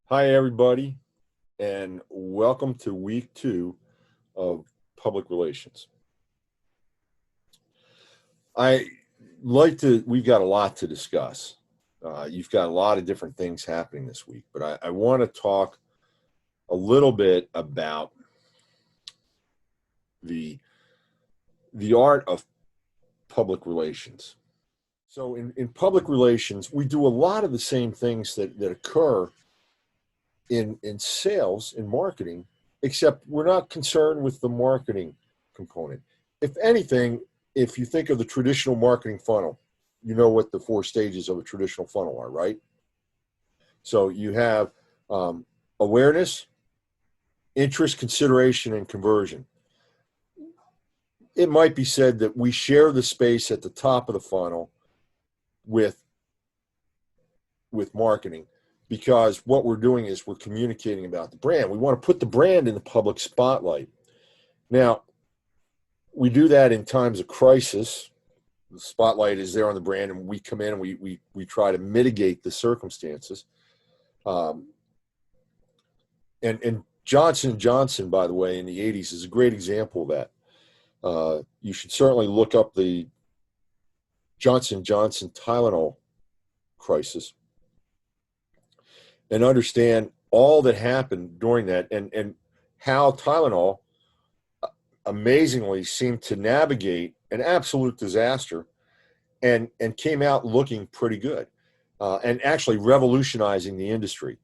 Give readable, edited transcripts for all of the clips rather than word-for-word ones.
Hi, everybody, and welcome to week 2 of public relations. We've got a lot to discuss. You've got a lot of different things happening this week, but I want to talk a little bit about the art of public relations. So in public relations, we do a lot of the same things that occur in sales, in marketing, except we're not concerned with the marketing component. If anything, if you think of the traditional marketing funnel, you know what the 4 stages of a traditional funnel are, right? So you have awareness, interest, consideration, and conversion. It might be said that we share the space at the top of the funnel with marketing, because what we're doing is we're communicating about the brand. We want to put the brand in the public spotlight. Now, we do that in times of crisis. The spotlight is there on the brand, and we come in and we try to mitigate the circumstances. And Johnson & Johnson, by the way, in the 80s is a great example of that. You should certainly look up the Johnson & Johnson Tylenol crisis and understand all that happened during that, and how Tylenol amazingly seemed to navigate an absolute disaster and came out looking pretty good, and actually revolutionizing the industry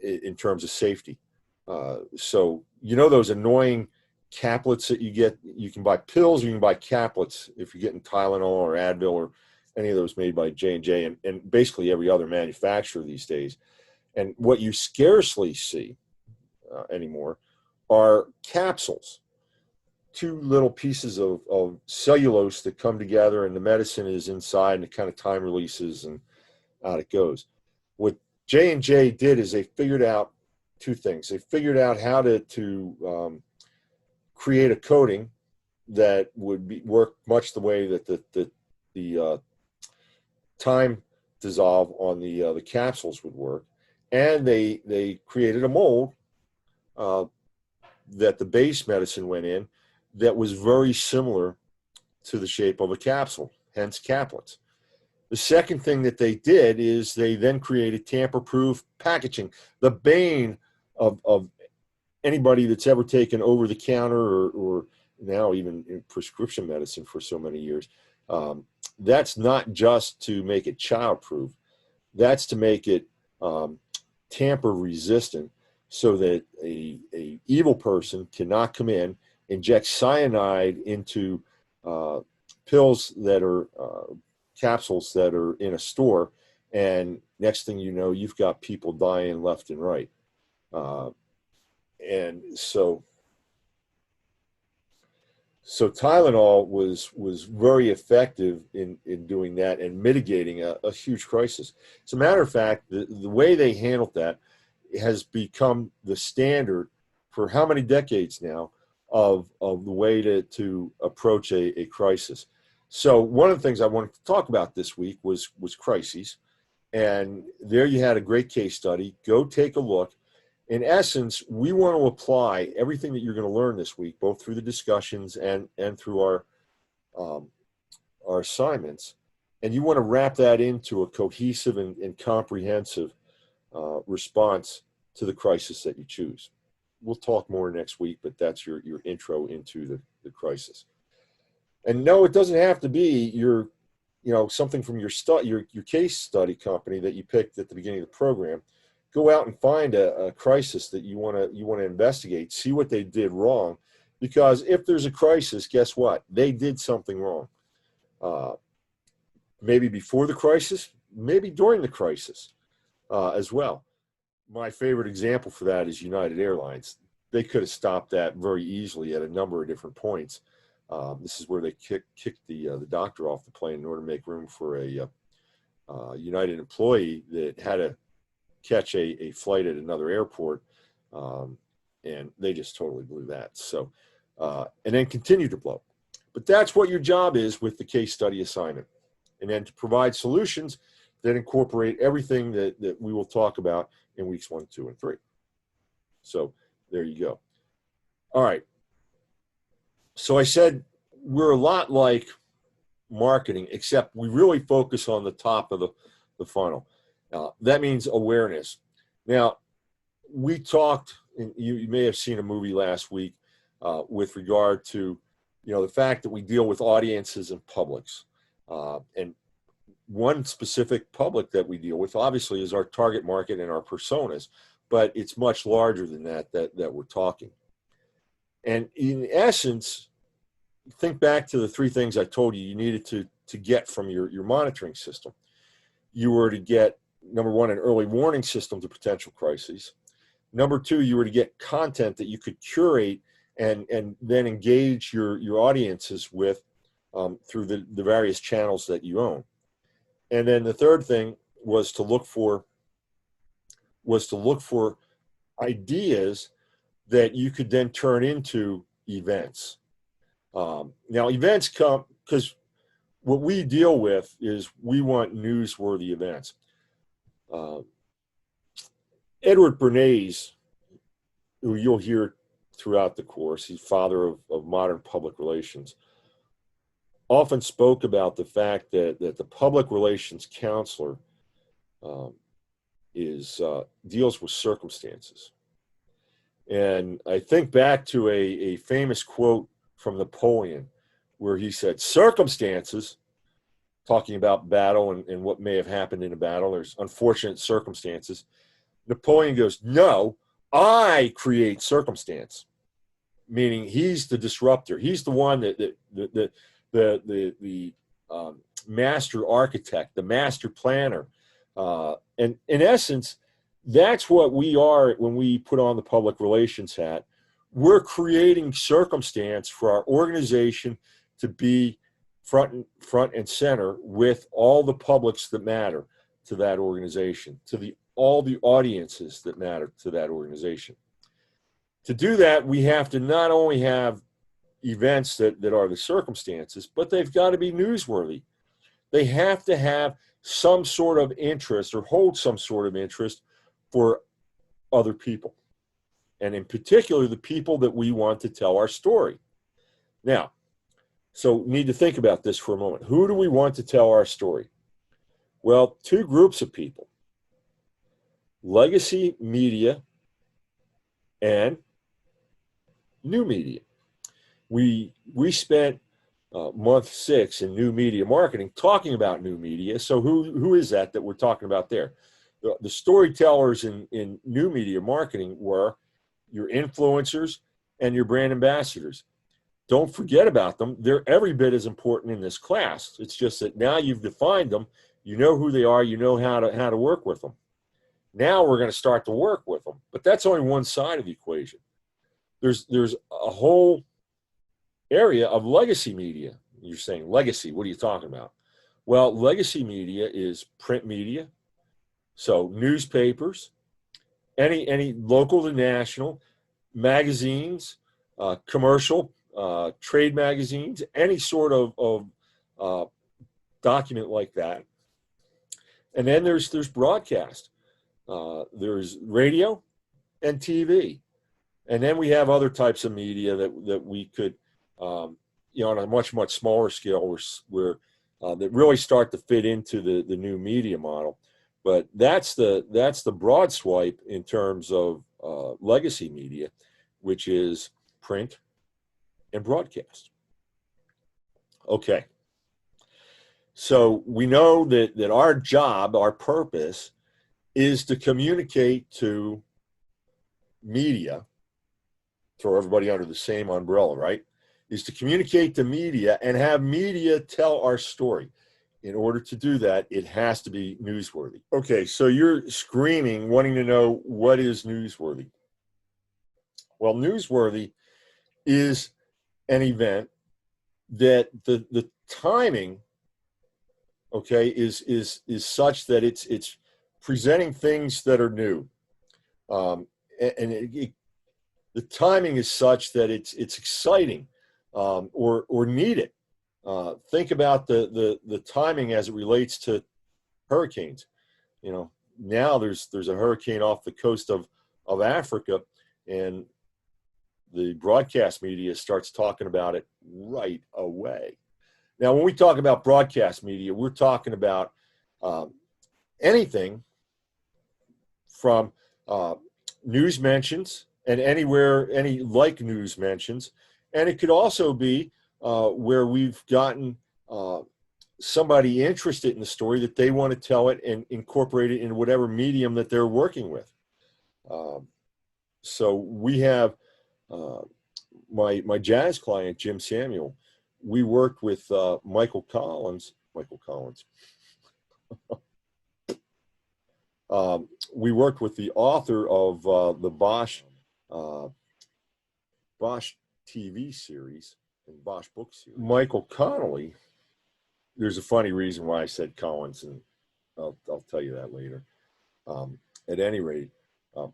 in terms of safety. So those annoying caplets that you get, you can buy pills or you can buy caplets if you're getting Tylenol or Advil or any of those made by J&J and basically every other manufacturer these days. And what you scarcely see anymore are capsules, 2 little pieces of cellulose that come together, and the medicine is inside, and it kind of time releases and out it goes. What J&J did is they figured out 2 things. They figured out how to create a coating that would work much the way that the time dissolve on the capsules would work, and they created a mold that the base medicine went in that was very similar to the shape of a capsule, hence caplets. The second thing that they did is they then created tamper-proof packaging, the bane of anybody that's ever taken over-the-counter or now even in prescription medicine for so many years. That's not just to make it child-proof. That's to make it tamper-resistant, so that a evil person cannot come in, inject cyanide into pills that are capsules that are in a store, and next thing you know, you've got people dying left and right. And so Tylenol was very effective in doing that and mitigating a huge crisis. As a matter of fact, the way they handled that has become the standard for how many decades now of the way to approach a crisis. So one of the things I wanted to talk about this week was crises. And there you had a great case study. Go take a look. In essence, we want to apply everything that you're going to learn this week, both through the discussions and through our assignments. And you want to wrap that into a cohesive and comprehensive response to the crisis that you choose. We'll talk more next week, but that's your intro into the crisis. And no, it doesn't have to be something from your case study company that you picked at the beginning of the program. Go out and find a crisis that you want to investigate, see what they did wrong, because if there's a crisis, guess what? They did something wrong. Maybe before the crisis, maybe during the crisis as well. My favorite example for that is United Airlines. They could have stopped that very easily at a number of different points. This is where they kicked the doctor off the plane in order to make room for a United employee that had to catch a flight at another airport, and they just totally blew that. So, and then continue to blow. But that's what your job is with the case study assignment, and then to provide solutions that incorporate everything that we will talk about in weeks 1, 2, and 3. So there you go. All right. So I said we're a lot like marketing, except we really focus on the top of the funnel. That means awareness. Now, we talked, and you may have seen a movie last week with regard to, the fact that we deal with audiences and publics. And one specific public that we deal with, obviously, is our target market and our personas, but it's much larger than that we're talking. And in essence, think back to the 3 things I told you needed to get from your monitoring system. You were to get, number 1, an early warning system to potential crises. Number 2, you were to get content that you could curate and then engage your audiences with through the various channels that you own. And then the third thing was to look for ideas that you could then turn into events. Now, events come because what we deal with is we want newsworthy events. Edward Bernays, who you'll hear throughout the course, he's father of modern public relations, often spoke about the fact that the public relations counselor deals with circumstances. And I think back to a famous quote from Napoleon where he said, circumstances, talking about battle and what may have happened in a battle, there's unfortunate circumstances. Napoleon goes, no, I create circumstance, meaning he's the disruptor. He's the one the master architect, the master planner. And in essence, that's what we are when we put on the public relations hat. We're creating circumstance for our organization to be front and center with all the publics that matter to that organization, to all the audiences that matter to that organization. To do that, we have to not only have events that are the circumstances, but they've got to be newsworthy. They have to have some sort of interest or hold some sort of interest for other people. And in particular, the people that we want to tell our story. Now, so need to think about this for a moment. Who do we want to tell our story? Well, 2 groups of people: legacy media and new media. We spent month 6 in new media marketing talking about new media. So who is that we're talking about there? The storytellers in new media marketing were your influencers and your brand ambassadors. Don't forget about them. They're every bit as important in this class. It's just that now you've defined them, you know who they are, you know how to work with them. Now we're going to start to work with them. But that's only one side of the equation. There's a whole area of legacy media. You're saying legacy, what are you talking about? Well, legacy media is print media, so newspapers, any local to national, magazines, commercial, trade magazines, any sort of document like that. And then there's broadcast. There's radio and TV. And then we have other types of media that we could, on a much, much smaller scale, where that really start to fit into the new media model. But that's the broad swipe in terms of legacy media, which is print and broadcast. Okay. So we know that our job, our purpose, is to communicate to media, throw everybody under the same umbrella, right? Is to communicate to media and have media tell our story. In order to do that, it has to be newsworthy. Okay, so you're screaming, wanting to know what is newsworthy. Well, newsworthy is an event that the timing, okay, is such that it's presenting things that are new, the timing is such that it's exciting or needed. Think about the timing as it relates to hurricanes. You know, now there's a hurricane off the coast of Africa, and the broadcast media starts talking about it right away. Now, when we talk about broadcast media, we're talking about anything from news mentions and anywhere, any like news mentions. And it could also be where we've gotten somebody interested in the story that they want to tell it and incorporate it in whatever medium that they're working with. So we have my jazz client, Jim Samuel. We worked with Michael Collins. We worked with the author of the Bosch TV series and Bosch book series, Michael Connolly. There's a funny reason why I said Collins, and I'll tell you that later. At any rate,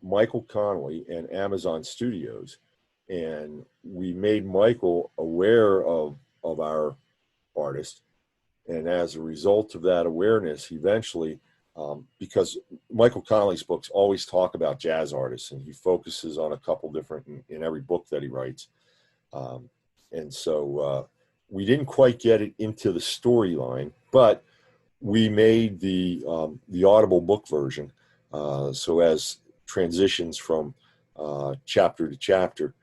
Michael Connolly and Amazon Studios, and we made Michael aware of our artist, and as a result of that awareness, eventually, because Michael Connolly's books always talk about jazz artists, and he focuses on a couple different in every book that he writes, and so we didn't quite get it into the storyline, but we made the Audible book version, so as transitions from chapter to chapter,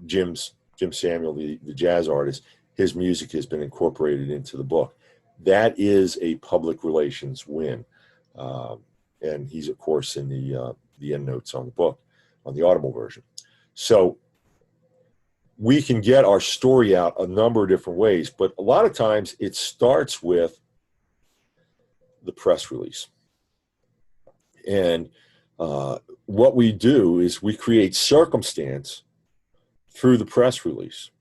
Jim Samuel, the jazz artist, his music has been incorporated into the book. That is a public relations win, and he's of course in the end notes on the book, on the Audible version. So we can get our story out a number of different ways, but a lot of times it starts with the press release. And what we do is we create circumstance through the press release.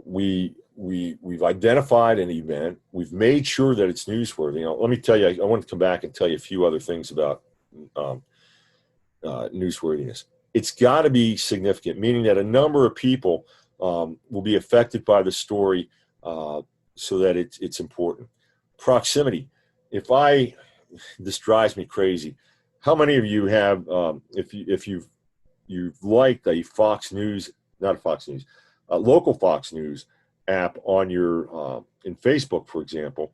We've identified an event. We've made sure that it's newsworthy. Now, let me tell you, I want to come back and tell you a few other things about newsworthiness. It's got to be significant, meaning that a number of people will be affected by the story, so that it's important. Proximity. This drives me crazy. How many of you have, if you've liked a Fox News, not a Fox News, a local Fox News app on your in Facebook, for example?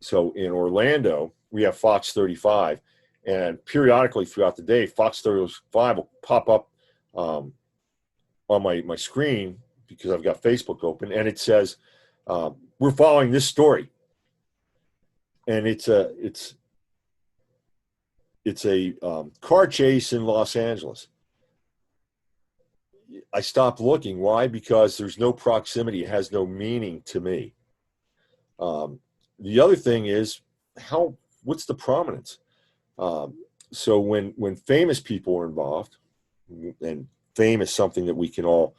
So in Orlando, we have Fox 35. And periodically throughout the day, Fox 35 will pop up on my screen because I've got Facebook open, and it says, "We're following this story," and it's a car chase in Los Angeles. I stopped looking. Why? Because there's no proximity. It has no meaning to me. The other thing is what's the prominence? So when famous people are involved, and fame is something that we can all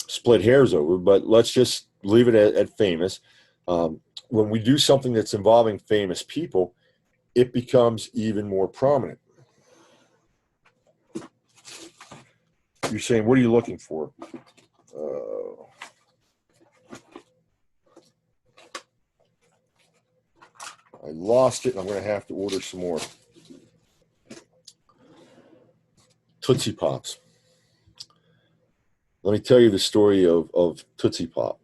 split hairs over, but let's just leave it at famous. When we do something that's involving famous people, it becomes even more prominent. You're saying, what are you looking for? I lost it, and I'm going to have to order some more. Tootsie Pops. Let me tell you the story of Tootsie Pop.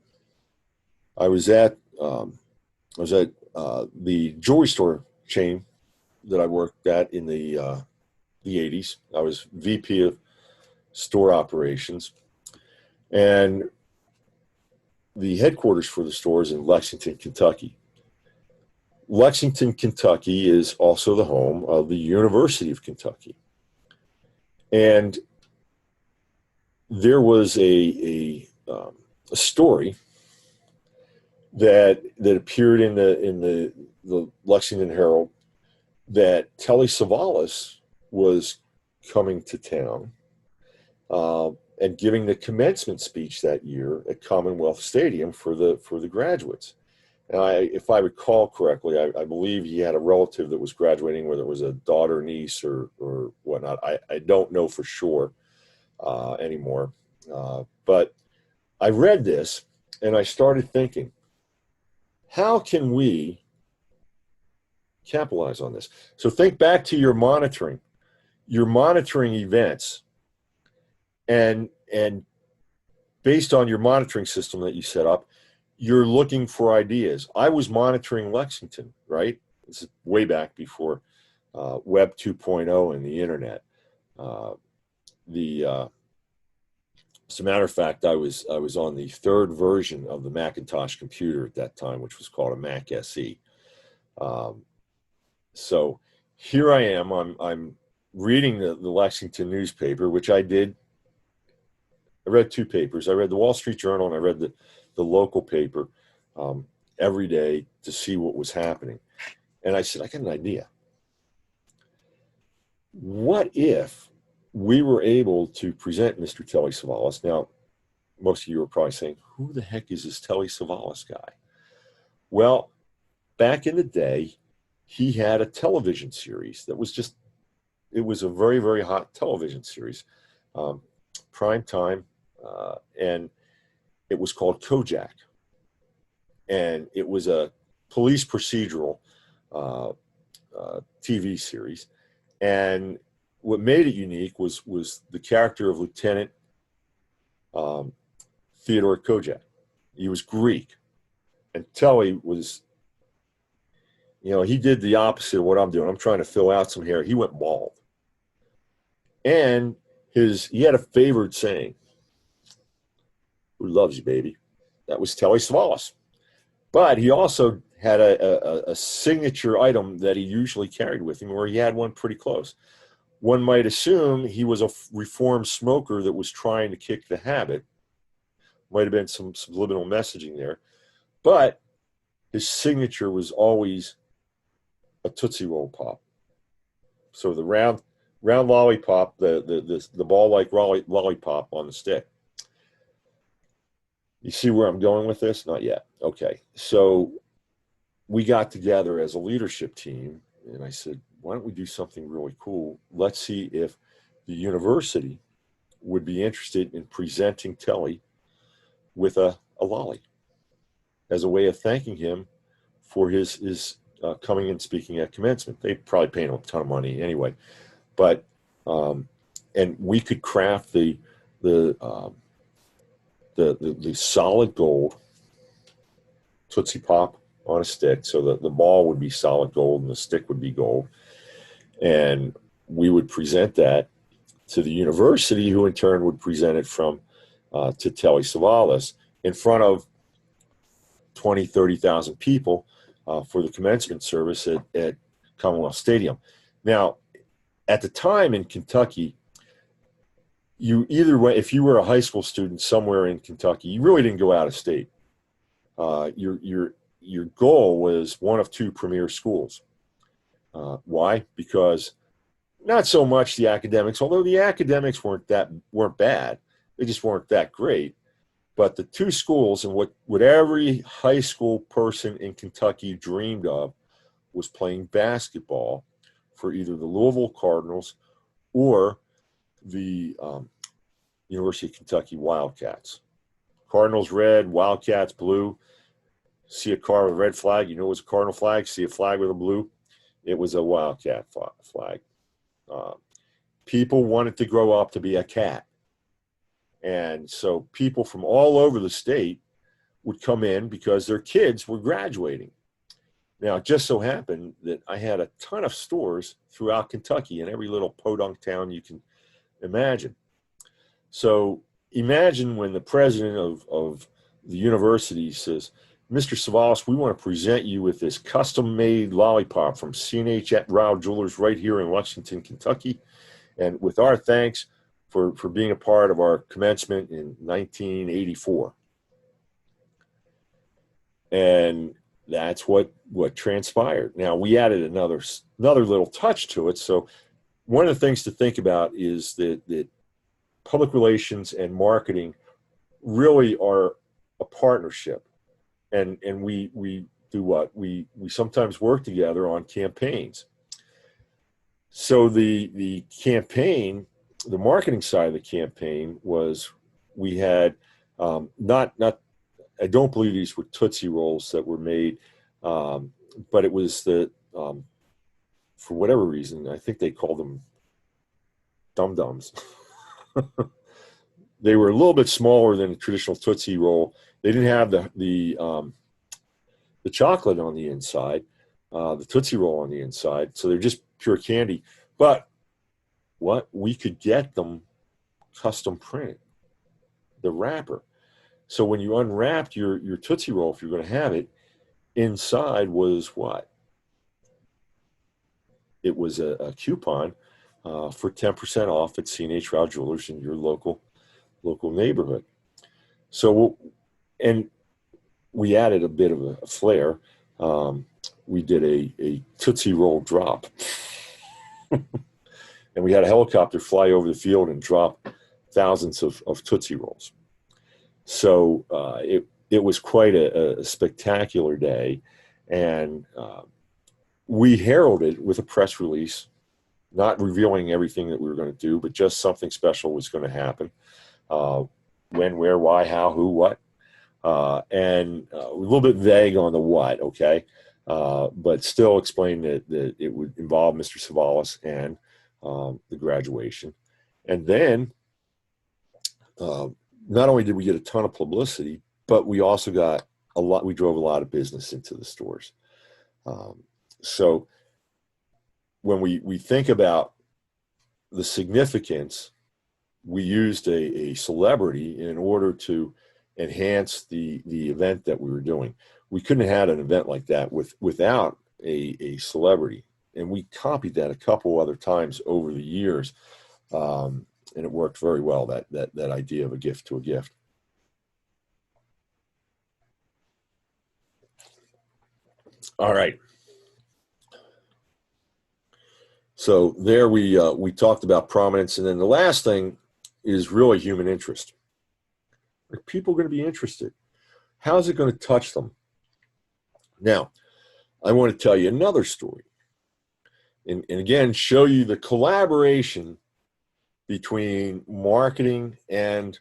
I was at the jewelry store chain that I worked at in the 80s. I was VP of store operations, and the headquarters for the store is in Lexington, Kentucky. Lexington, Kentucky is also the home of the University of Kentucky. And there was a story that appeared in the Lexington Herald that Telly Savalas was coming to town and giving the commencement speech that year at Commonwealth Stadium for the graduates. And if I recall correctly, I believe he had a relative that was graduating, whether it was a daughter, niece, or whatnot. I don't know for sure anymore. But I read this, and I started thinking, how can we capitalize on this? So think back to your monitoring. You're monitoring events, and based on your monitoring system that you set up, you're looking for ideas. I was monitoring Lexington, right? This is way back before Web 2.0 and the internet. Uh, as a matter of fact, I was on the third version of the Macintosh computer at that time, which was called a Mac SE. Um, so here I am. I'm reading the Lexington newspaper, which I did. I read two papers. I read the Wall Street Journal and I read the local paper every day to see what was happening. And I said, I got an idea. What if we were able to present Mr. Telly Savalas? Now, most of you are probably saying, who the heck is this Telly Savalas guy? Well, back in the day, he had a television series that was just, it was a very, very hot television series, prime time, and it was called Kojak. And it was a police procedural TV series. And what made it unique was the character of Lieutenant Theodore Kojak. He was Greek. And Telly was, he did the opposite of what I'm doing. I'm trying to fill out some hair. He went bald. And he had a favorite saying, "Who loves you, baby?" That was Telly Savalas. But he also had a signature item that he usually carried with him, where he had one pretty close. One might assume he was a reformed smoker that was trying to kick the habit. Might have been some subliminal messaging there. But his signature was always a Tootsie Roll Pop. So the round lollipop, the ball-like lollipop on the stick. You see where I'm going with this? Not yet. Okay. So we got together as a leadership team, and I said, why don't we do something really cool? Let's see if the university would be interested in presenting Telly with a lolly as a way of thanking him for his coming and speaking at commencement. They probably pay him a ton of money anyway, but and we could craft the solid gold Tootsie Pop on a stick, so that the ball would be solid gold and the stick would be gold, and we would present that to the university, who in turn would present it to Telly Savalas in front of 20, 30,000 people for the commencement service at Commonwealth Stadium. Now, at the time in Kentucky, if you were a high school student somewhere in Kentucky, you really didn't go out of state. Your goal was one of two premier schools. Why? Because not so much the academics, although the academics weren't bad, they just weren't that great. But the two schools, and what every high school person in Kentucky dreamed of, was playing basketball for either the Louisville Cardinals or the University of Kentucky Wildcats. Cardinals red, Wildcats blue. See a car with a red flag, you know it was a Cardinal flag. See a flag with a blue, it was a Wildcat flag. People wanted to grow up to be a cat. And so people from all over the state would come in because their kids were graduating. Now, it just so happened that I had a ton of stores throughout Kentucky in every little podunk town you can imagine. So imagine when the president of the university says, "Mr. Savalas, we want to present you with this custom-made lollipop from C&H at Rao Jewelers right here in Lexington, Kentucky. And with our thanks for being a part of our commencement in 1984. And that's what transpired. Now, we added another little touch to it. So one of the things to think about is that public relations and marketing really are a partnership. And we do what? We sometimes work together on campaigns. So the campaign, the marketing side of the campaign was, we had not I don't believe these were Tootsie Rolls that were made, but it was the, for whatever reason, I think they called them Dum Dums. They were a little bit smaller than a traditional Tootsie Roll. They didn't have the chocolate on the inside, the Tootsie Roll on the inside, so they're just pure candy. But what we could get them custom printed, the wrapper. So when you unwrapped your Tootsie Roll, if you're going to have it, inside was what? It was a coupon for 10% off at C&H Rao Jewelers in your local neighborhood. So, and we added a bit of a flair. We did a Tootsie Roll drop. And we had a helicopter fly over the field and drop thousands of Tootsie Rolls. So it was quite a spectacular day. And we heralded with a press release, not revealing everything that we were going to do, but just something special was going to happen. When, where, why, how, who, what. And a little bit vague on the what, okay? But still explained that it would involve Mr. Savalas and the graduation. And then not only did we get a ton of publicity, but we also got we drove a lot of business into the stores. So when we think about the significance, we used a celebrity in order to enhance the event that we were doing. We couldn't have had an event like that without a celebrity. And we copied that a couple other times over the years. And it worked very well, that idea of a gift to a gift. All right. So there we talked about prominence. And then the last thing is really human interest. Are people going to be interested? How's it going to touch them? Now, I want to tell you another story. And again, show you the collaboration between marketing and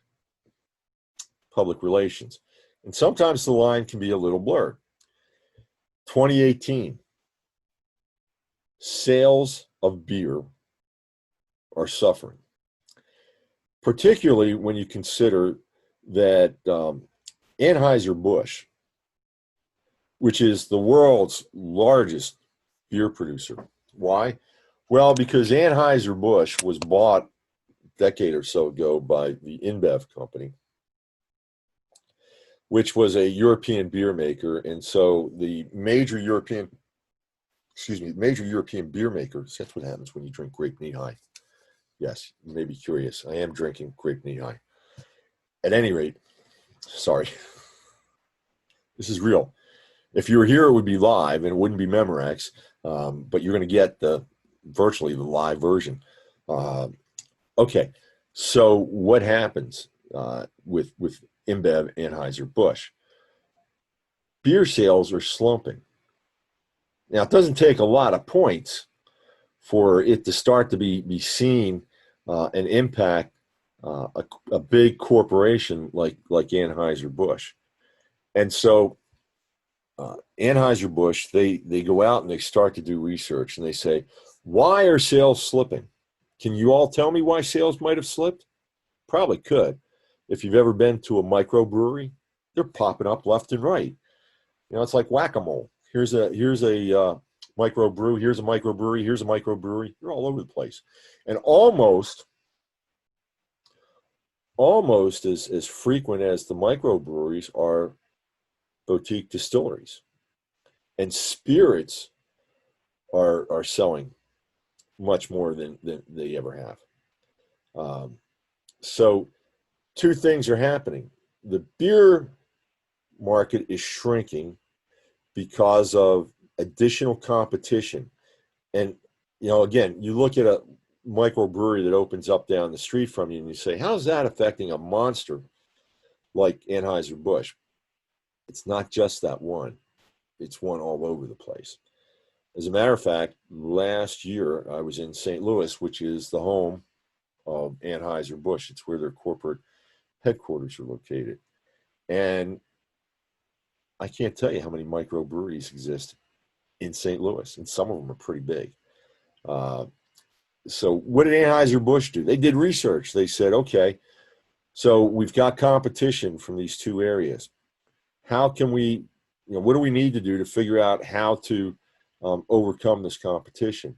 public relations. And sometimes the line can be a little blurred. 2018, sales of beer are suffering, particularly when you consider that Anheuser-Busch, which is the world's largest beer producer. Why? Well, because Anheuser-Busch was bought a decade or so ago by the InBev company, which was a European beer maker. And so the major European beer makers, that's what happens when you drink Grape Knee-High. Yes, you may be curious. I am drinking Grape Knee-High. At any rate, sorry, this is real. If you were here, it would be live and it wouldn't be Memorex, but you're going to get virtually the live version. Okay, so what happens with InBev Anheuser-Busch? Beer sales are slumping. Now, it doesn't take a lot of points for it to start to be seen and impact a big corporation like Anheuser-Busch. And so Anheuser-Busch, they go out and they start to do research and they say, why are sales slipping? Can you all tell me why sales might have slipped? Probably could. If you've ever been to a microbrewery, they're popping up left and right. You know, it's like whack-a-mole. Here's a microbrew, here's a microbrewery, here's a microbrewery. They're all over the place. And almost as frequent as the microbreweries are boutique distilleries. And spirits are selling much more than they ever have. So two things are happening. The beer market is shrinking because of additional competition. And, you know, again, you look at a microbrewery that opens up down the street from you and you say, how's that affecting a monster like Anheuser-Busch? It's not just that one. It's one all over the place. As a matter of fact, last year I was in St. Louis, which is the home of Anheuser-Busch. It's where their corporate headquarters are located. And I can't tell you how many microbreweries exist in St. Louis, and some of them are pretty big. Uh, so what did Anheuser-Busch do? They did research. They said, okay, so we've got competition from these two areas. How can we, what do we need to do to figure out how to overcome this competition?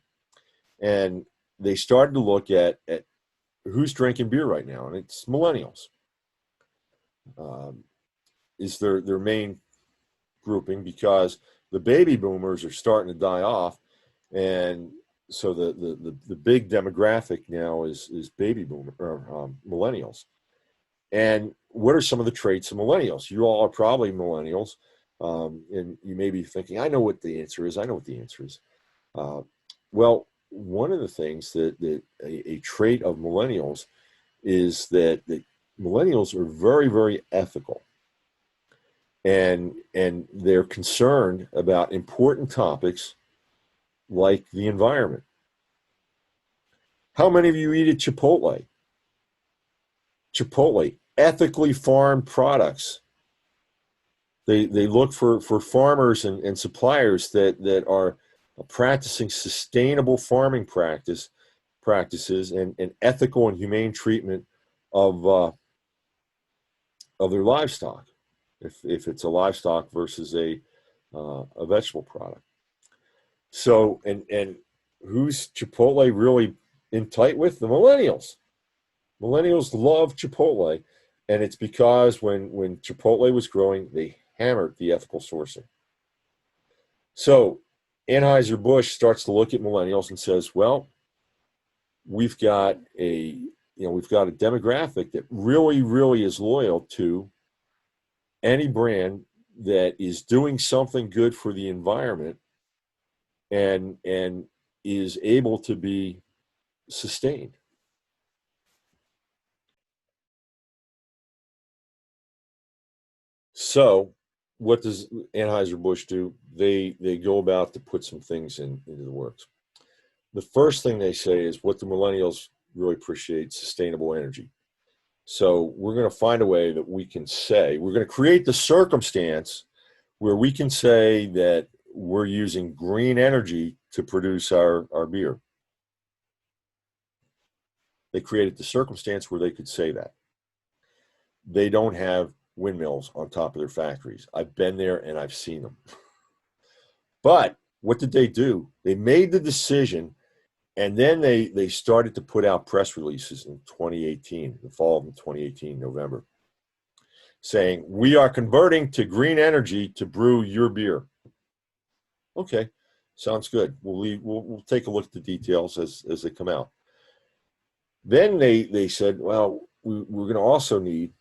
And they started to look at who's drinking beer right now, and it's millennials. Is their main grouping, because the baby boomers are starting to die off, and so the big demographic now is baby boomer or millennials. And what are some of the traits of millennials? You all are probably millennials, and you may be thinking, I know what the answer is. I know what the answer is. Well, one of the things that a trait of millennials is that millennials are very, very ethical. And they're concerned about important topics like the environment. How many of you eat at Chipotle? Chipotle, ethically farmed products. They look for farmers and suppliers that are practicing sustainable farming practices and ethical and humane treatment of their livestock, if it's a livestock versus a vegetable product. So and who's Chipotle really in tight with? The millennials. Millennials love Chipotle, and it's because when Chipotle was growing, they hammered the ethical sourcing. So Anheuser-Busch starts to look at millennials and says, well, we've got a demographic that really, really is loyal to any brand that is doing something good for the environment and is able to be sustained. So what does Anheuser-Busch do? They go about to put some things into the works. The first thing they say is what the millennials really appreciate: sustainable energy. So we're going to find a way that we can say, we're going to create the circumstance where we can say that we're using green energy to produce our beer. They created the circumstance where they could say that. They don't have windmills on top of their factories. I've been there and I've seen them. But what did they do? They made the decision, and then they started to put out press releases in 2018, the fall of 2018, November, saying, we are converting to green energy to brew your beer. Okay, sounds good. We'll take a look at the details as they come out. Then they said, well, we're going to also need,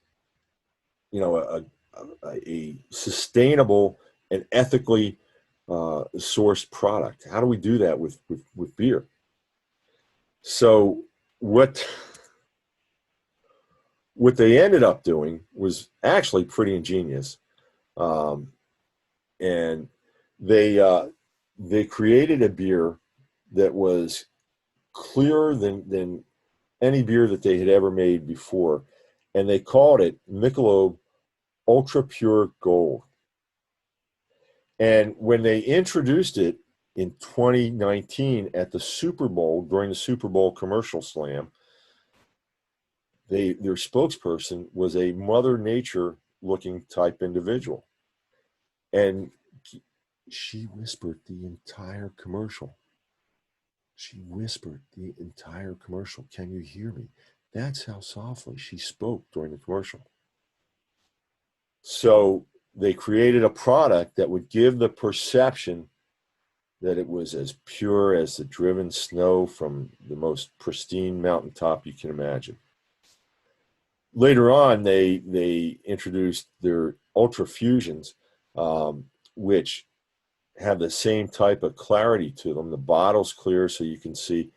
a sustainable and ethically sourced product. How do we do that with beer? So what they ended up doing was actually pretty ingenious, and they created a beer that was clearer than any beer that they had ever made before, and they called it Michelob Ultra Pure Gold. And when they introduced it in 2019 at the Super Bowl, during the Super Bowl commercial slam, their spokesperson was a Mother Nature looking type individual. And she whispered the entire commercial. She whispered the entire commercial. Can you hear me? That's how softly she spoke during the commercial. So they created a product that would give the perception that it was as pure as the driven snow from the most pristine mountaintop you can imagine. Later on, they introduced their Ultra Fusions, which have the same type of clarity to them. The bottle's clear, so you can see.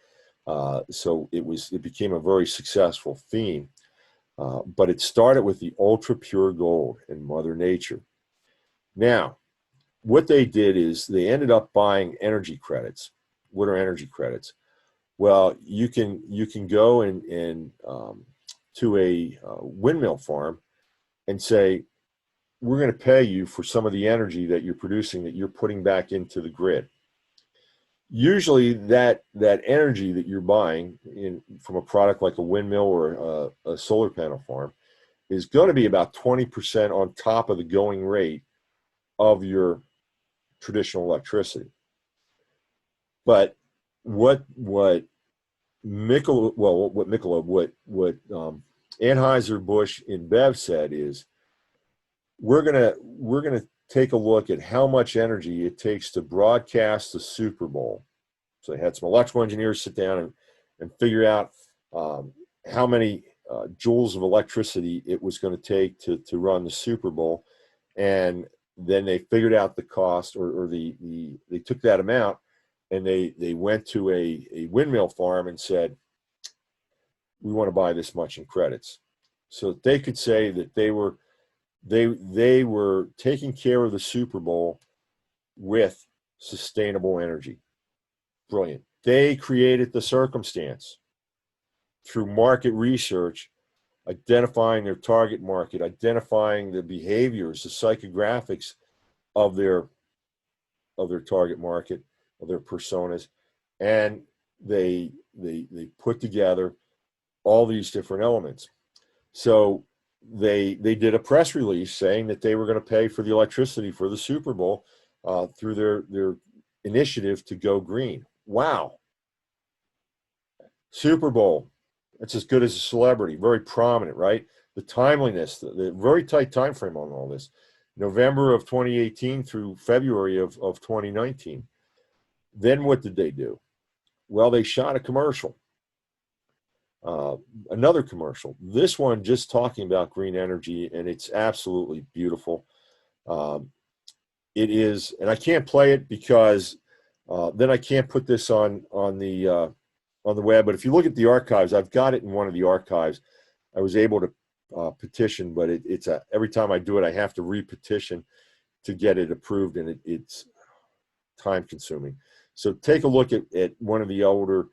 So it became a very successful theme. But it started with the Ultra Pure Gold and Mother Nature. Now, what they did is they ended up buying energy credits. What are energy credits? Well, you can go and to a windmill farm and say, we're going to pay you for some of the energy that you're producing that you're putting back into the grid. Usually that energy that you're buying from a product like a windmill or a solar panel farm is going to be about 20% on top of the going rate of your traditional electricity. But what Anheuser-Busch InBev said is we're gonna take a look at how much energy it takes to broadcast the Super Bowl. So they had some electrical engineers sit down and figure out how many joules of electricity it was going to take to run the Super Bowl, and then they figured out the cost, or they took that amount and they went to a windmill farm and said, we want to buy this much in credits, so that they could say that they were taking care of the Super Bowl with sustainable energy. Brilliant. They created the circumstance through market research, identifying their target market, identifying the behaviors, the psychographics of their target market, of their personas, and they put together all these different elements. So they did a press release saying that they were going to pay for the electricity for the Super Bowl through their initiative to go green. Wow. Super Bowl, that's as good as a celebrity, very prominent, right? The timeliness, the very tight time frame on all this. November of 2018 through February of 2019. Then what did they do? Well, they shot a commercial. Another commercial. This one just talking about green energy, and it's absolutely beautiful. It is, and I can't play it because then I can't put this on the web. But if you look at the archives, I've got it in one of the archives. I was able to petition, but it's every time I do it, I have to re-petition to get it approved, and it's time consuming. So take a look at one of the older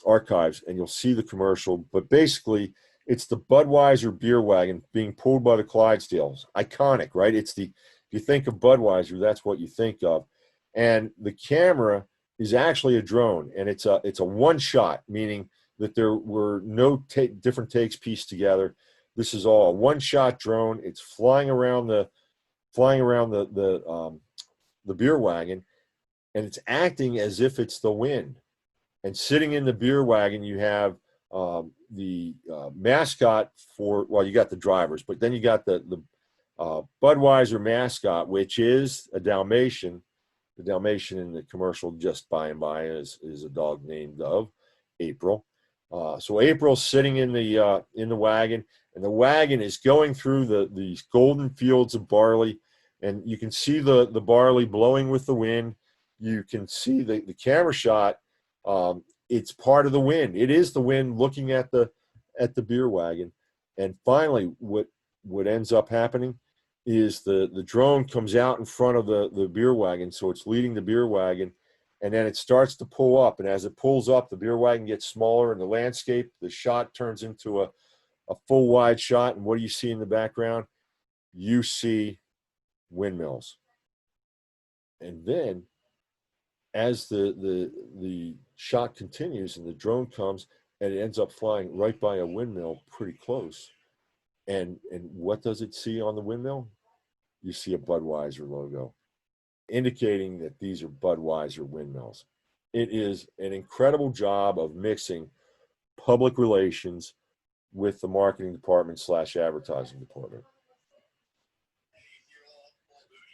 archives, and you'll see the commercial. But basically, it's the Budweiser beer wagon being pulled by the Clydesdales. Iconic, right? If you think of Budweiser, that's what you think of. And the camera is actually a drone, and it's a one shot, meaning that there were no different takes pieced together. This is all a one shot drone. It's flying around the beer wagon, and it's acting as if it's the wind. And sitting in the beer wagon, you have the mascot you got the drivers, but then you got the Budweiser mascot, which is a Dalmatian. The Dalmatian in the commercial just by and by is a dog named April. So April's sitting in the wagon, and the wagon is going through these golden fields of barley, and you can see the barley blowing with the wind. You can see the camera shot. It's part of the wind. It is the wind looking at the beer wagon. And finally, what ends up happening is the drone comes out in front of the beer wagon, so it's leading the beer wagon, and then it starts to pull up. And as it pulls up, the beer wagon gets smaller, and the shot turns into a full wide shot. And what do you see in the background? You see windmills. And then as the shot continues and the drone comes, and it ends up flying right by a windmill pretty close. And what does it see on the windmill? You see a Budweiser logo, indicating that these are Budweiser windmills. It is an incredible job of mixing public relations with the marketing department / advertising department.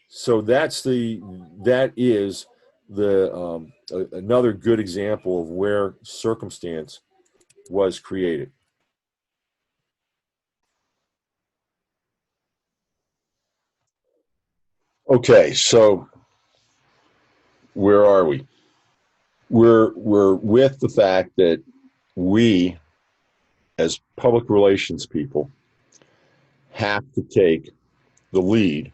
So that is another good example of where circumstance was created. Okay, so where are we? We're with the fact that we, as public relations people, have to take the lead,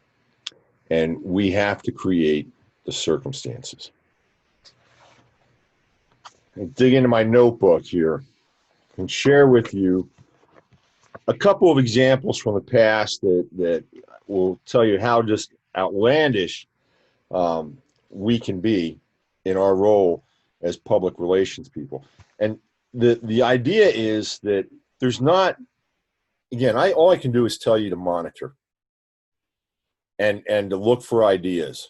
and we have to create the circumstances. And dig into my notebook here and share with you A couple of examples from the past that will tell you how just outlandish we can be in our role as public relations people. And the idea is that there's not, again, all I can do is tell you to monitor and to look for ideas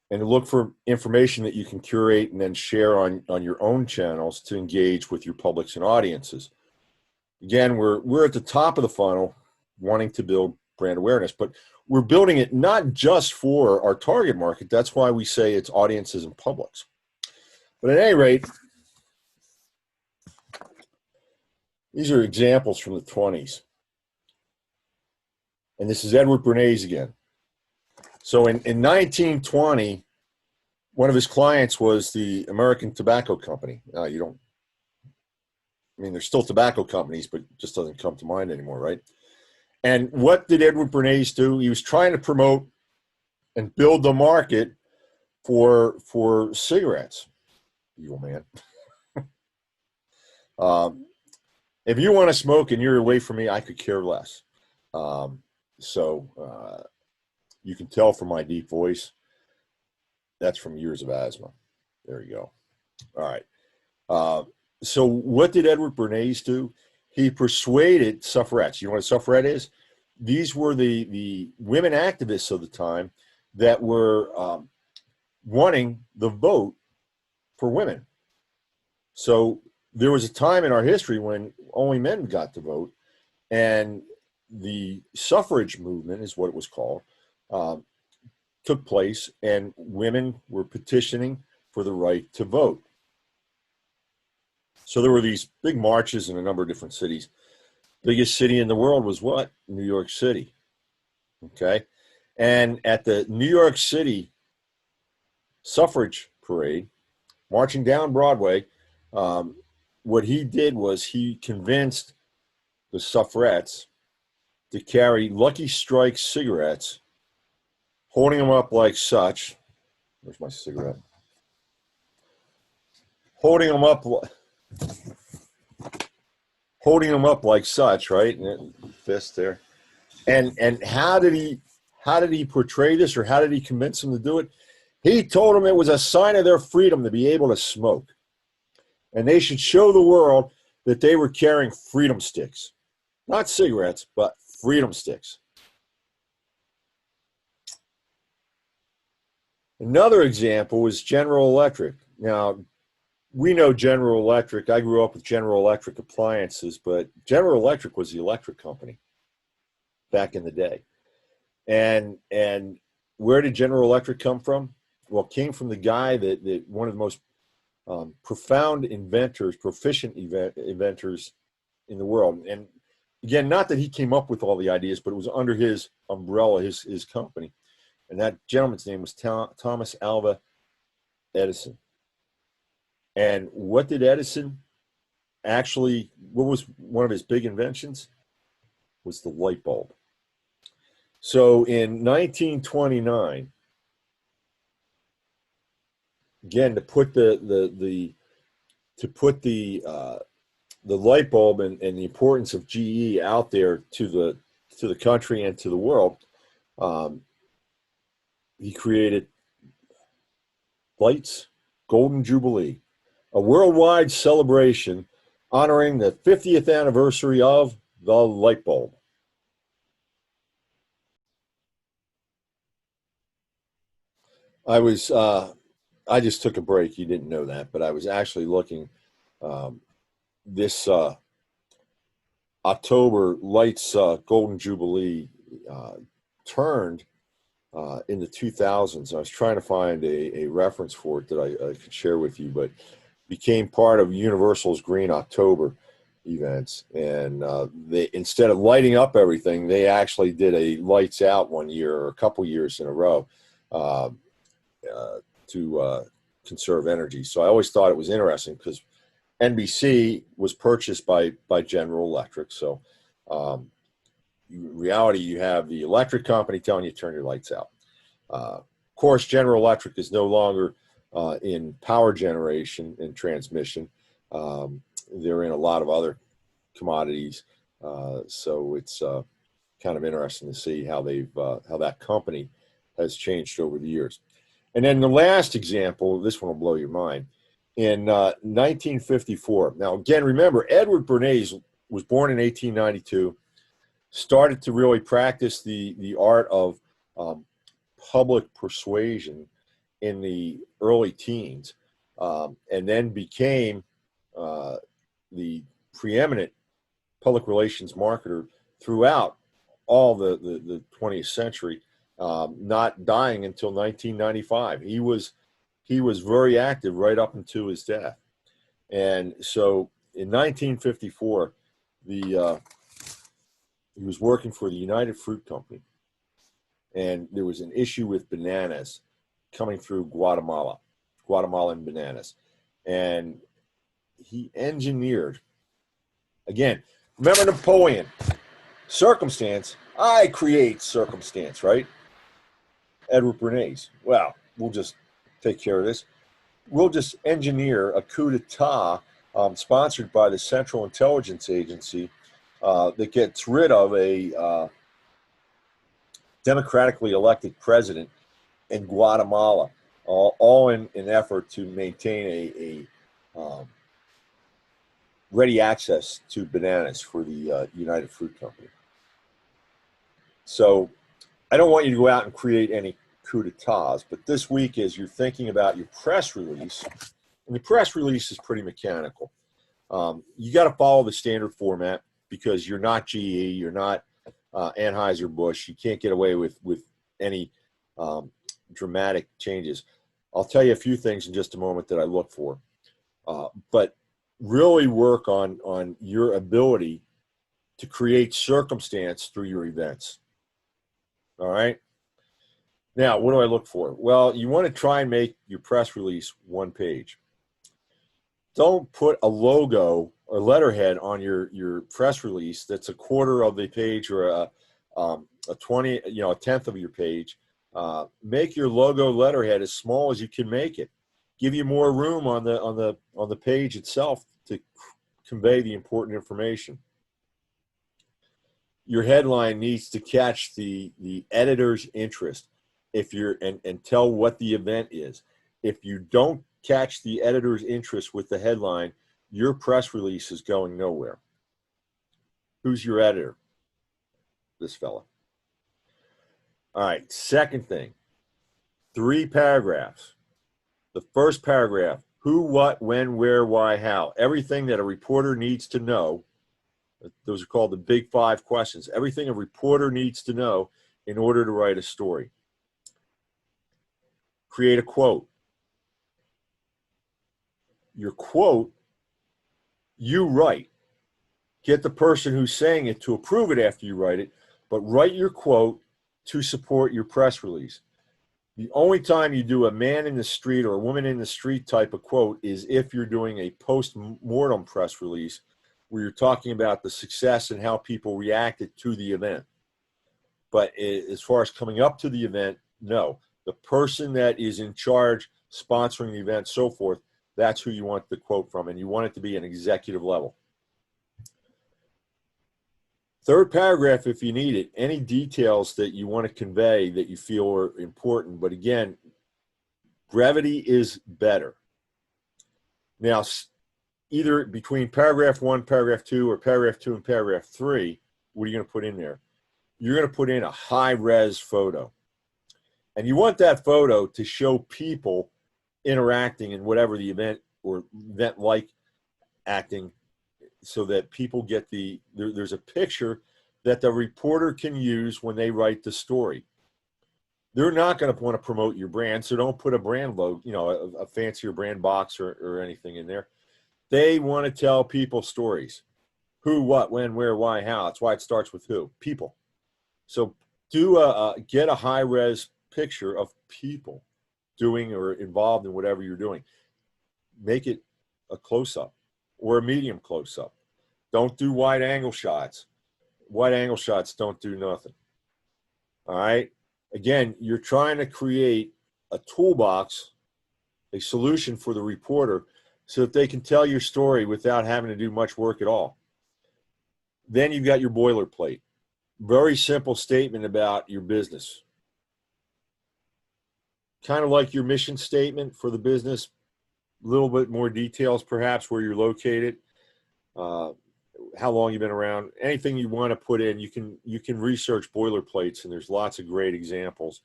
and to look for information that you can curate and then share on your own channels to engage with your publics and audiences. Again, we're at the top of the funnel wanting to build brand awareness, but we're building it not just for our target market. That's why we say it's audiences and publics. But at any rate, these are examples from the 20s. And this is Edward Bernays again. So in 1920, one of his clients was the American Tobacco Company. There's still tobacco companies, but it just doesn't come to mind anymore, right? And what did Edward Bernays do? He was trying to promote and build the market for cigarettes. Evil man. If you want to smoke and you're away from me, I could care less. So you can tell from my deep voice, that's from years of asthma. There you go. All right. So what did Edward Bernays do? He persuaded suffragettes. You know what a suffragette is? These were the women activists of the time that were wanting the vote for women. So there was a time in our history when only men got to vote, and the suffrage movement is what it was called, took place, and women were petitioning for the right to vote. So there were these big marches in a number of different cities. Biggest city in the world was what? New York City. Okay. And at the New York City suffrage parade, marching down Broadway, what he did was he convinced the suffragettes to carry Lucky Strike cigarettes, holding them up like such. Where's my cigarette? Holding them up like such, right? And fist there. And how did he portray this, or how did he convince them to do it? He told them it was a sign of their freedom to be able to smoke, and they should show the world that they were carrying freedom sticks, not cigarettes, but freedom sticks. Another example was General Electric. Now, we know General Electric. I grew up with General Electric appliances, but General Electric was the electric company back in the day. And where did General Electric come from? Well, it came from the guy that one of the most profound inventors, proficient inventors in the world. And again, not that he came up with all the ideas, but it was under his umbrella, his company. And that gentleman's name was Thomas Alva Edison. And what did Edison actually, what was one of his big inventions? Was the light bulb. So in 1929, again, to put the light bulb and the importance of GE out there to the country and to the world, he created Lights Golden Jubilee, a worldwide celebration honoring the 50th anniversary of the light bulb. I just took a break. You didn't know that, but I was actually looking. This October Lights Golden Jubilee turned in the 2000s. I was trying to find a reference for it that I could share with you, but became part of Universal's Green October events. And they, instead of lighting up everything, they actually did a lights out one year or a couple years in a row to conserve energy. So I always thought it was interesting because NBC was purchased by General Electric. So in reality, you have the electric company telling you to turn your lights out. Of course, General Electric is no longer in power generation and transmission. They're in a lot of other commodities. So it's kind of interesting to see how how that company has changed over the years. And then the last example, this one will blow your mind. In 1954. Now, again, remember, Edward Bernays was born in 1892, started to really practice the art of public persuasion in the early teens, and then became the preeminent public relations marketer throughout all the 20th century, not dying until 1995. He was very active right up until his death. And so in 1954, he was working for the United Fruit Company, and there was an issue with bananas coming through Guatemalan bananas. And he engineered, again, remember Napoleon, circumstance, I create circumstance, right? Edward Bernays, well, we'll just take care of this. We'll just engineer a coup d'etat sponsored by the Central Intelligence Agency that gets rid of a democratically elected president in Guatemala, all in an effort to maintain a ready access to bananas for the United Fruit Company. So I don't want you to go out and create any coup d'etats, but this week, as you're thinking about your press release, and the press release is pretty mechanical, you got to follow the standard format because you're not GE, you're not Anheuser-Busch. You can't get away with any dramatic changes. I'll tell you a few things in just a moment that I look for, but really work on your ability to create circumstance through your events. All right. Now, what do I look for? Well, you want to try and make your press release one page. Don't put a logo or letterhead on your press release that's a quarter of the page or a 20, a tenth of your page. Make your logo letterhead as small as you can make it. Give you more room on the page itself to convey the important information. Your headline needs to catch the editor's interest. If you're and tell what the event is. If you don't catch the editor's interest with the headline, your press release is going nowhere. Who's your editor? This fella. All right, second thing, 3 paragraphs. The first paragraph, who, what, when, where, why, how. Everything that a reporter needs to know. Those are called the big 5 questions. Everything a reporter needs to know in order to write a story. Create a quote. Your quote, you write. Get the person who's saying it to approve it after you write it, but write your quote to support your press release. The only time you do a man in the street or a woman in the street type of quote is if you're doing a post-mortem press release where you're talking about the success and how people reacted to the event. But as far as coming up to the event, no. The person that is in charge, sponsoring the event, so forth, that's who you want the quote from, and you want it to be an executive level. Third paragraph, if you need it, any details that you want to convey that you feel are important. But again, brevity is better. Now, either between paragraph 1, paragraph 2, or paragraph 2 and paragraph 3, what are you going to put in there? You're going to put in a high-res photo. And you want that photo to show people interacting in whatever the event or event-like acting, so that people get there's a picture that the reporter can use when they write the story. They're not going to want to promote your brand, so don't put a brand logo, a fancier brand box or anything in there. They want to tell people stories. Who, what, when, where, why, how. That's why it starts with who, people. So get a high-res picture of people doing or involved in whatever you're doing. Make it a close-up or a medium close-up. Don't do wide-angle shots. Wide-angle shots don't do nothing. All right? Again, you're trying to create a toolbox, a solution for the reporter so that they can tell your story without having to do much work at all. Then you've got your boilerplate. Very simple statement about your business. Kind of like your mission statement for the business, a little bit more details, perhaps where you're located, how long you've been around, anything you want to put in. You can research boilerplates, and there's lots of great examples.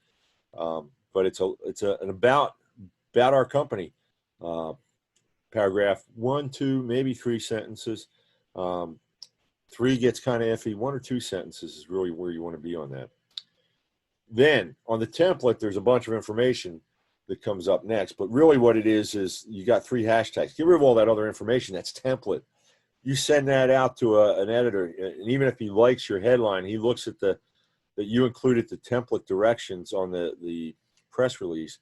But it's an about our company. Paragraph 1, 2, maybe 3 sentences. 3 gets kind of iffy. 1 or 2 sentences is really where you want to be on that. Then on the template, there's a bunch of information that comes up next. But really what it is you got 3 hashtags. Get rid of all that other information. That's template. You send that out to an editor, and even if he likes your headline, he looks at that you included the template directions on the press release.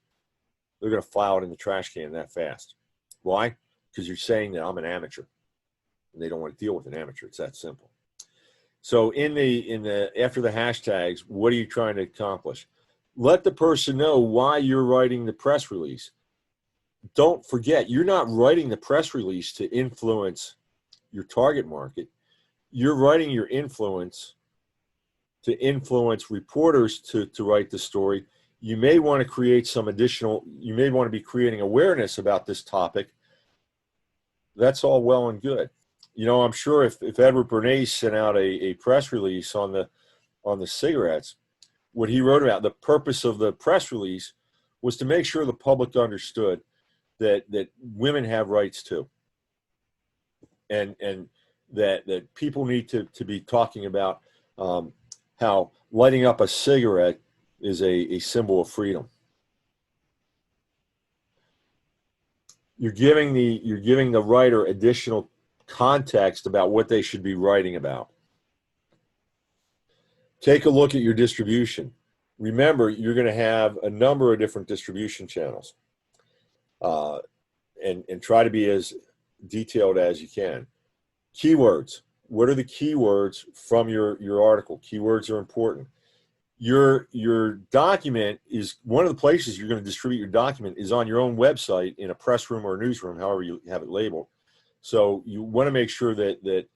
They're going to file it in the trash can that fast. Why? Because you're saying that I'm an amateur, and they don't want to deal with an amateur. It's that simple. So in the after the hashtags, what are you trying to accomplish? Let the person know why you're writing the press release. Don't forget, you're not writing the press release to influence your target market. You're writing your influence to influence reporters to write the story. You may want to create some additional, you may want to be creating awareness about this topic. That's all well and good. You know, I'm sure if Edward Bernays sent out a press release on the cigarettes, what he wrote about, the purpose of the press release was to make sure the public understood that women have rights too. And that people need to be talking about how lighting up a cigarette is a symbol of freedom. You're giving the writer additional context about what they should be writing about. Take a look at your distribution. Remember, you're going to have a number of different distribution channels, and try to be as detailed as you can. Keywords. What are the keywords from your article? Keywords are important. Your document is one of the places you're going to distribute your document is on your own website in a press room or a newsroom, however you have it labeled. So you want to make sure that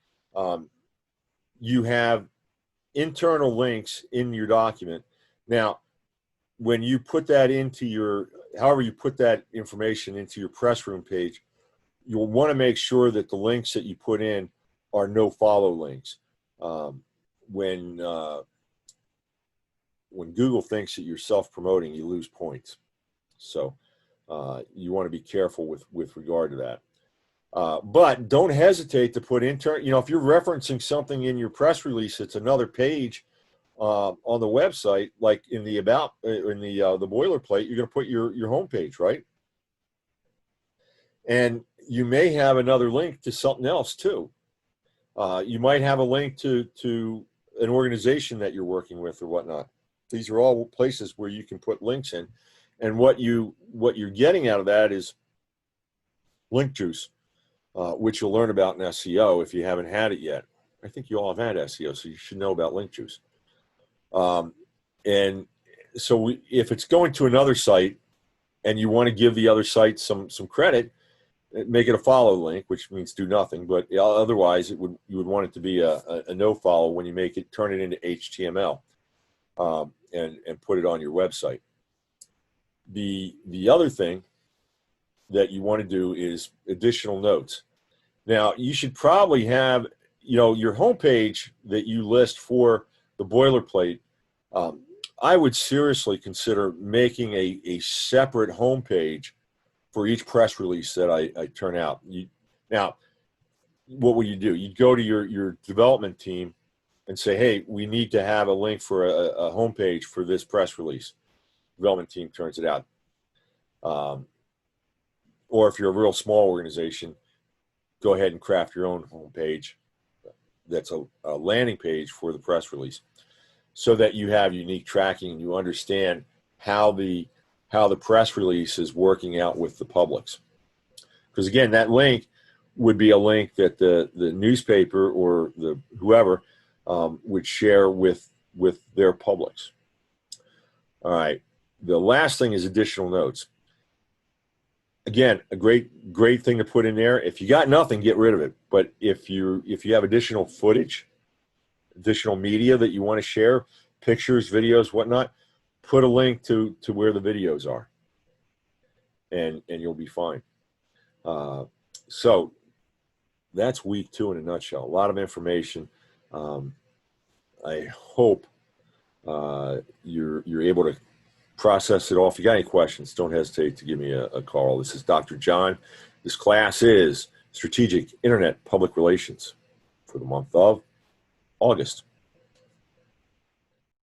you have internal links in your document. Now, when you put that into however you put that information into your press room page, you'll want to make sure that the links that you put in are no follow links. When Google thinks that you're self-promoting, you lose points. So you want to be careful with regard to that. But don't hesitate to put if you're referencing something in your press release, it's another page on the website, like in the boilerplate, you're going to put your home page, right? And you may have another link to something else too. You might have a link to an organization that you're working with or whatnot. These are all places where you can put links in, and what you're getting out of that is link juice, which you'll learn about in SEO if you haven't had it yet. I think you all have had SEO, so you should know about link juice. And so if it's going to another site and you want to give the other site some credit, make it a follow link, which means do nothing. But otherwise, you would want it to be a no follow when you turn it into HTML and put it on your website. The other thing that you want to do is additional notes. Now, you should probably have your homepage that you list for the boilerplate. I would seriously consider making a separate homepage for each press release that I turn out. Now, what would you do? You'd go to your development team and say, hey, we need to have a link for a homepage for this press release. Development team turns it out. Or if you're a real small organization, go ahead and craft your own homepage that's a landing page for the press release, so that you have unique tracking and you understand how the press release is working out with the publics. Because again, that link would be a link that the newspaper or the whoever would share with their publics. All right. The last thing is additional notes. Again, a great thing to put in there. If you got nothing, get rid of it. But if you have additional footage, additional media that you want to share, pictures, videos, whatnot, put a link to where the videos are, and you'll be fine. So that's week 2 in a nutshell. A lot of information. I hope you're able to process it all. If you got any questions, don't hesitate to give me a call. This is Dr. John. This class is Strategic Internet Public Relations for the month of August.